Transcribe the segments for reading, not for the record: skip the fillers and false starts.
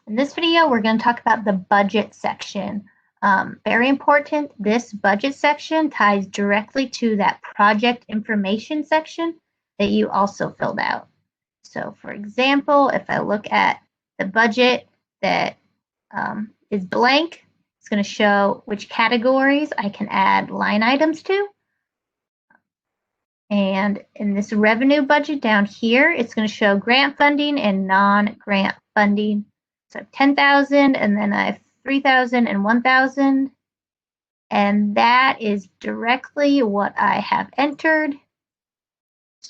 In this video, we're going to talk about the budget section. Very important, this budget section ties directly to that project information section that you also filled out. So for example, if I look at the budget that is blank, it's going to show which categories I can add line items to. And in this revenue budget down here, it's going to show grant funding and non-grant funding. So I have 10,000 and then I have 3,000 and 1,000. And that is directly what I have entered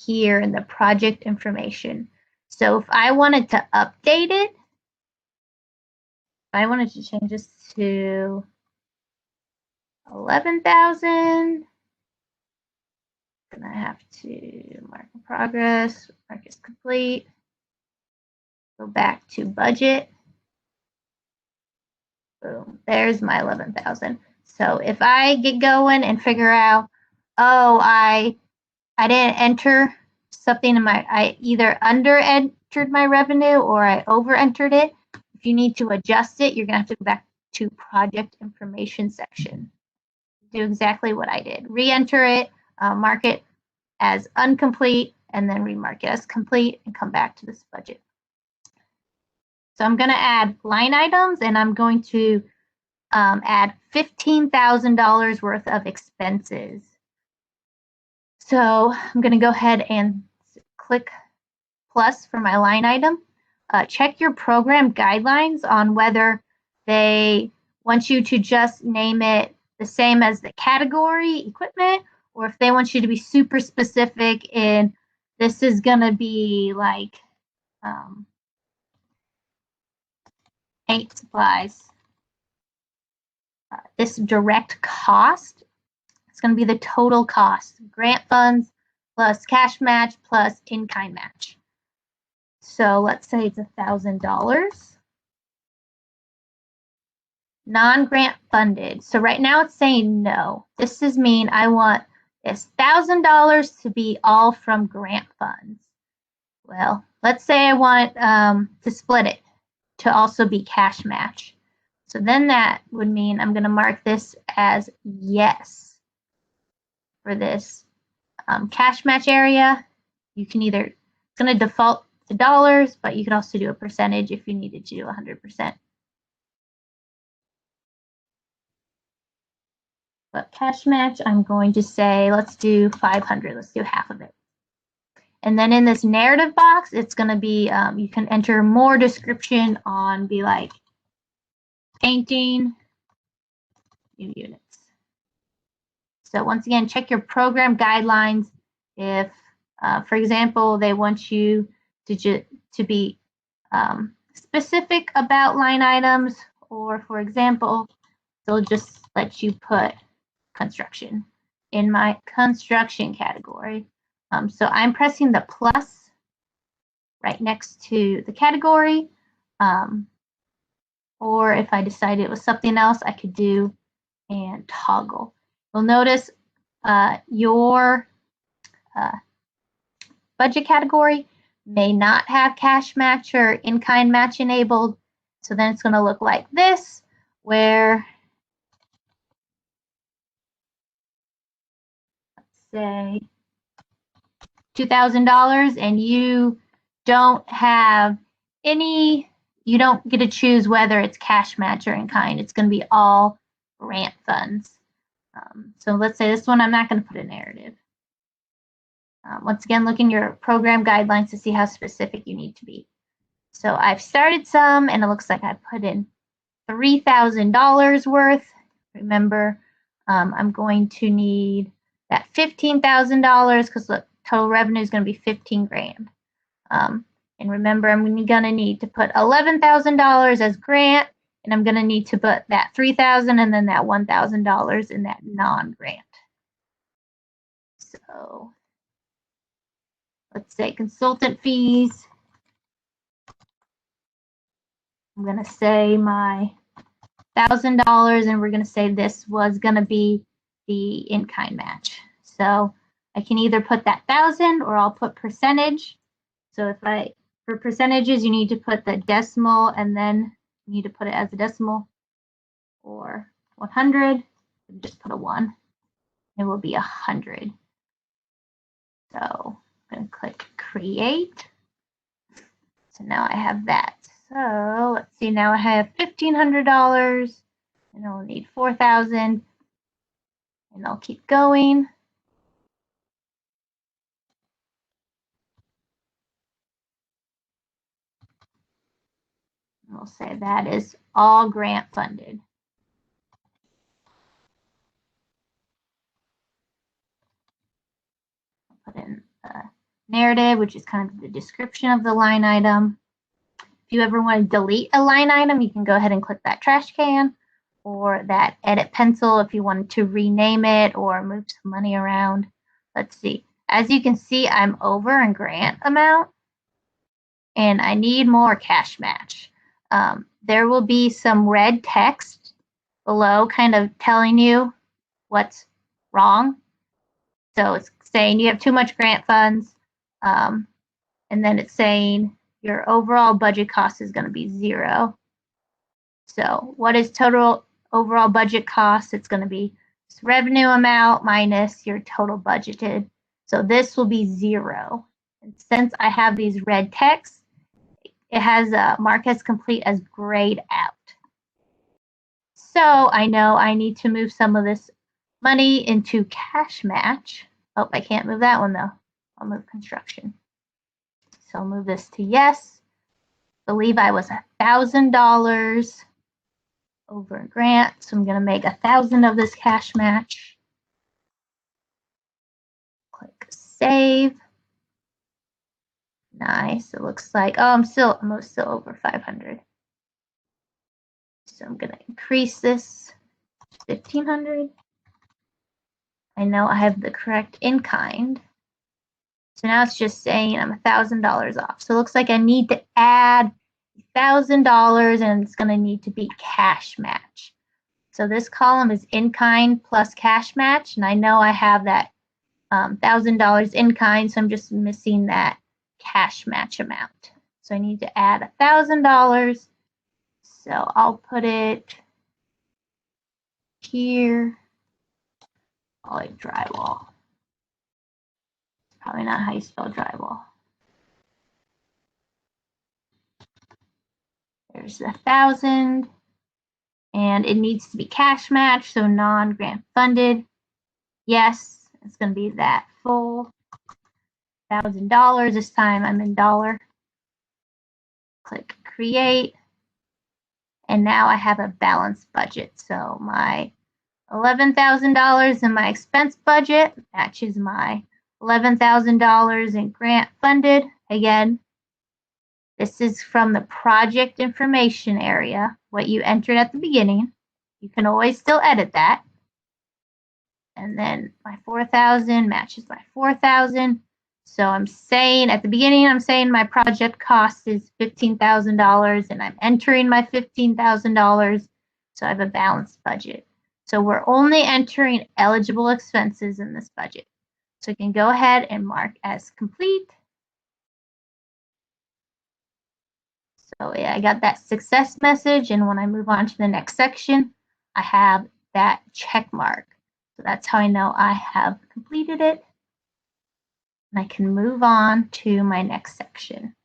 here in the project information. So if I wanted to update it, if I wanted to change this to 11,000, then I have to mark in progress, mark as complete, go back to budget. Boom, there's my 11,000. So if I get going and figure out, oh, I didn't enter something in my, I either under entered my revenue or I over entered it. If you need to adjust it, you're gonna have to go back to project information section. Do exactly what I did. Re-enter it, mark it as incomplete, and then remark it as complete and come back to this budget. So I'm going to add line items, and I'm going to add $15,000 worth of expenses. So I'm going to go ahead and click plus for my line item. Check your program guidelines on whether they want you to just name it the same as the category equipment, or if they want you to be super specific in this is going to be like paint supplies. This direct cost, it's going to be the total cost, grant funds plus cash match plus in-kind match. So let's say it's $1,000. Non-grant funded. So right now it's saying no. This does mean I want this $1,000 to be all from grant funds. Well, let's say I want to split it to also be cash match. So then that would mean I'm going to mark this as yes for this cash match area. You can either, it's going to default to dollars, but you can also do a percentage if you needed to do 100%. But cash match, I'm going to say, let's do 500. Let's do half of it. And then in this narrative box, it's going to be, you can enter more description on, be like, painting new units. So once again, check your program guidelines. If, for example, they want you to be specific about line items, or for example, they'll just let you put construction in my construction category. So I'm pressing the plus right next to the category. Or if I decided it was something else, I could do and toggle. You'll notice your budget category may not have cash match or in-kind match enabled. So then it's going to look like this, where say $2,000 and you don't have any, you don't get to choose whether it's cash match or in kind. It's going to be all grant funds. So let's say this one, I'm not going to put a narrative. Once again, look in your program guidelines to see how specific you need to be. So I've started some, and it looks like I put in $3,000 worth. Remember, I'm going to need that $15,000 because look, total revenue is going to be 15 grand. And remember, I'm going to need to put $11,000 as grant, and I'm going to need to put that $3,000 and then that $1,000 in that non-grant. So let's say consultant fees. I'm going to say my $1,000, and we're going to say this was going to be the in-kind match. So I can either put that 1,000 or I'll put percentage. So if for percentages, you need to put the decimal and then need to put it as a decimal, or 100, just put a 1. It will be 100. So I'm going to click create. So now I have that. So let's see, now I have $1,500 and I'll need 4,000 and I'll keep going. And we'll say that is all grant funded. I'll put in a narrative, which is kind of the description of the line item. If you ever want to delete a line item, you can go ahead and click that trash can or that edit pencil if you wanted to rename it or move some money around. Let's see. As you can see, I'm over in grant amount and I need more cash match. There will be some red text below kind of telling you what's wrong. So it's saying you have too much grant funds. And then it's saying your overall budget cost is going to be 0. So what is total overall budget cost? It's going to be revenue amount minus your total budgeted. So this will be 0. And since I have these red texts, it has a mark as complete as grayed out. So I know I need to move some of this money into cash match. Oh, I can't move that one though. I'll move construction. So I'll move this to yes. I believe I was $1,000 over a grant. So I'm going to make 1,000 of this cash match. Click save. Nice. It looks like, oh, I'm still over 500. So I'm going to increase this to 1,500. I know I have the correct in kind. So now it's just saying I'm $1,000 off. So it looks like I need to add $1,000 and it's going to need to be cash match. So this column is in kind plus cash match. And I know I have that $1,000 in kind. So I'm just missing that cash match amount. So I need to add $1,000. So I'll put it here. I'll like drywall. Probably not how you spell drywall. There's 1,000, and it needs to be cash match, so non-grant funded. Yes, it's going to be that full $1,000. This time I'm in dollar. Click create, and now I have a balanced budget. So my $11,000 in my expense budget matches my $11,000 in grant funded. Again, this is from the project information area, what you entered at the beginning. You can always still edit that. And then my 4,000 matches my 4,000. So I'm saying at the beginning, I'm saying my project cost is $15,000 and I'm entering my $15,000. So I have a balanced budget. So we're only entering eligible expenses in this budget. So you can go ahead and mark as complete. So yeah, I got that success message, and when I move on to the next section, I have that check mark. So that's how I know I have completed it. And I can move on to my next section.